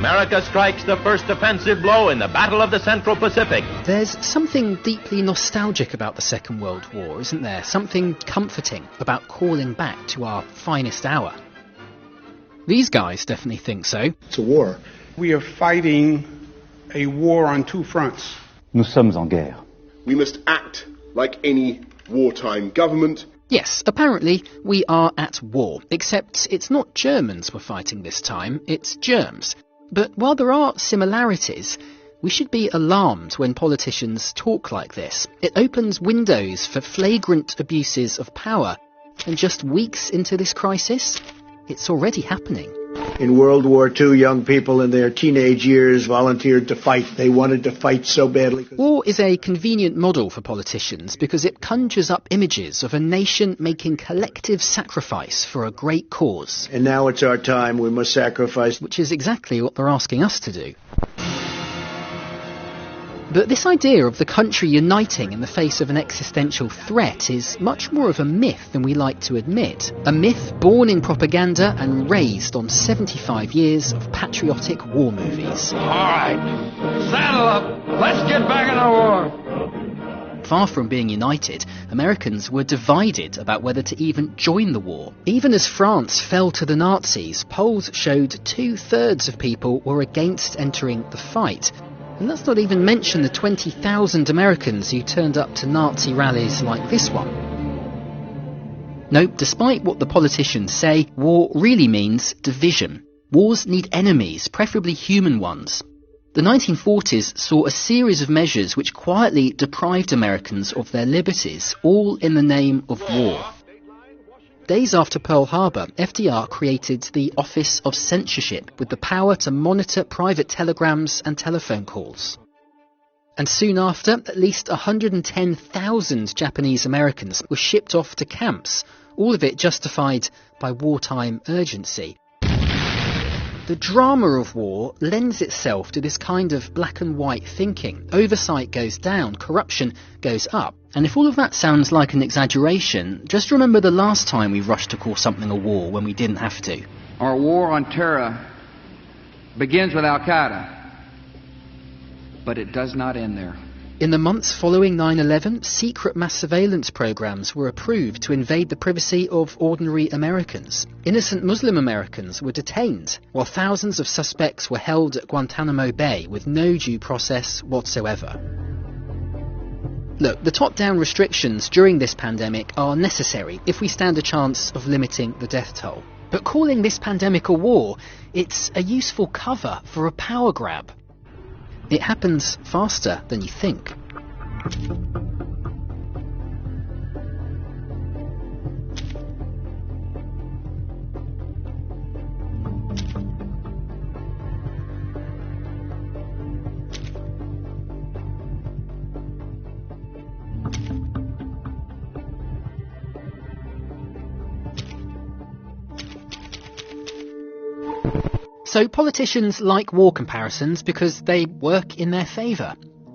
America strikes the first offensive blow in the Battle of the Central Pacific. There's something deeply nostalgic about the Second World War, isn't there? Something comforting about calling back to our finest hour. These guys definitely think so. It's a war. We are fighting a war on two fronts. Nous sommes en guerre. We must act like any wartime government. Yes, apparently we are at war, except it's not Germans we're fighting this time, it's germs. But while there are similarities, we should be alarmed when politicians talk like this. It opens windows for flagrant abuses of power, and just weeks into this crisis, it's already happening. In World War II, young people in their teenage years volunteered to fight. They wanted to fight so badly. War is a convenient model for politicians because it conjures up images of a nation making collective sacrifice for a great cause. And now it's our time, we must sacrifice. Which is exactly what they're asking us to do. But this idea of the country uniting in the face of an existential threat is much more of a myth than we like to admit. A myth born in propaganda and raised on 75 years of patriotic war movies. All right, saddle up. Let's get back in the war. Far from being united, Americans were divided about whether to even join the war. Even as France fell to the Nazis, polls showed 2/3 of people were against entering the fight. And let's not even mention the 20,000 Americans who turned up to Nazi rallies like this one. No, despite what the politicians say, war really means division. Wars need enemies, preferably human ones. The 1940s saw a series of measures which quietly deprived Americans of their liberties, all in the name of war. Days after Pearl Harbor, FDR created the Office of Censorship with the power to monitor private telegrams and telephone calls. And soon after, at least 110,000 Japanese Americans were shipped off to camps, all of it justified by wartime urgency. The drama of war lends itself to this kind of black and white thinking. Oversight goes down, corruption goes up. And if all of that sounds like an exaggeration, just remember the last time we rushed to call something a war when we didn't have to. Our war on terror begins with Al-Qaeda, but it does not end there. In the months following 9/11, secret mass surveillance programs were approved to invade the privacy of ordinary Americans. Innocent Muslim Americans were detained, while thousands of suspects were held at Guantanamo Bay with no due process whatsoever. Look, the top-down restrictions during this pandemic are necessary if we stand a chance of limiting the death toll. But calling this pandemic a war, it's a useful cover for a power grab. It happens faster than you think. So politicians like war comparisons because they work in their favour.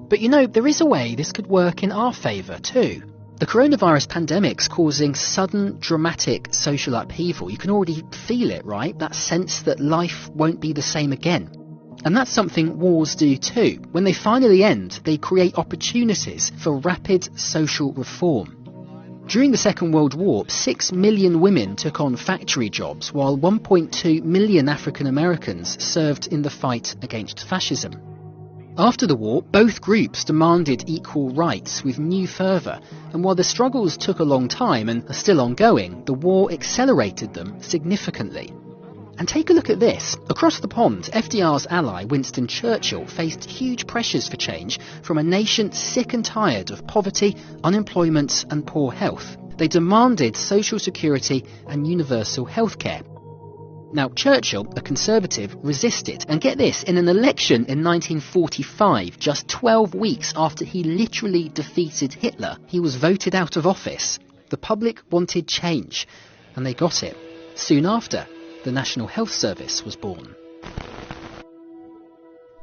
But you know, there is a way this could work in our favour too. The coronavirus pandemic's causing sudden, dramatic social upheaval. You can already feel it, right? That sense that life won't be the same again. And that's something wars do too. When they finally end, they create opportunities for rapid social reform. During the Second World War, 6 million women took on factory jobs, while 1.2 million African Americans served in the fight against fascism. After the war, both groups demanded equal rights with new fervour, and while the struggles took a long time and are still ongoing, the war accelerated them significantly. And take a look at this. Across the pond, FDR's ally Winston Churchill faced huge pressures for change from a nation sick and tired of poverty, unemployment and poor health. They demanded social security and universal healthcare. Now, Churchill, a conservative, resisted. And get this, in an election in 1945, just 12 weeks after he literally defeated Hitler, he was voted out of office. The public wanted change, and they got it. Soon after, the National Health Service was born.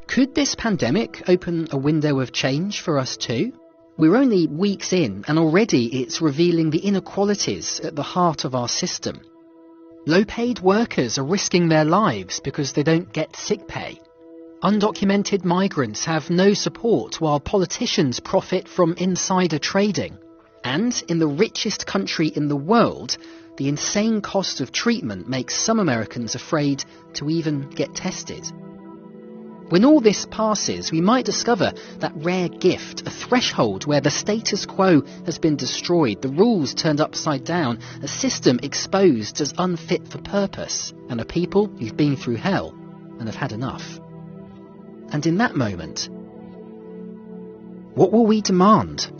Could this pandemic open a window of change for us too? We're only weeks in, and already it's revealing the inequalities at the heart of our system. Low-paid workers are risking their lives because they don't get sick pay. Undocumented migrants have no support while politicians profit from insider trading. And in the richest country in the world, the insane cost of treatment makes some Americans afraid to even get tested. When all this passes, we might discover that rare gift, a threshold where the status quo has been destroyed, the rules turned upside down, a system exposed as unfit for purpose, and a people who've been through hell and have had enough. And in that moment, what will we demand?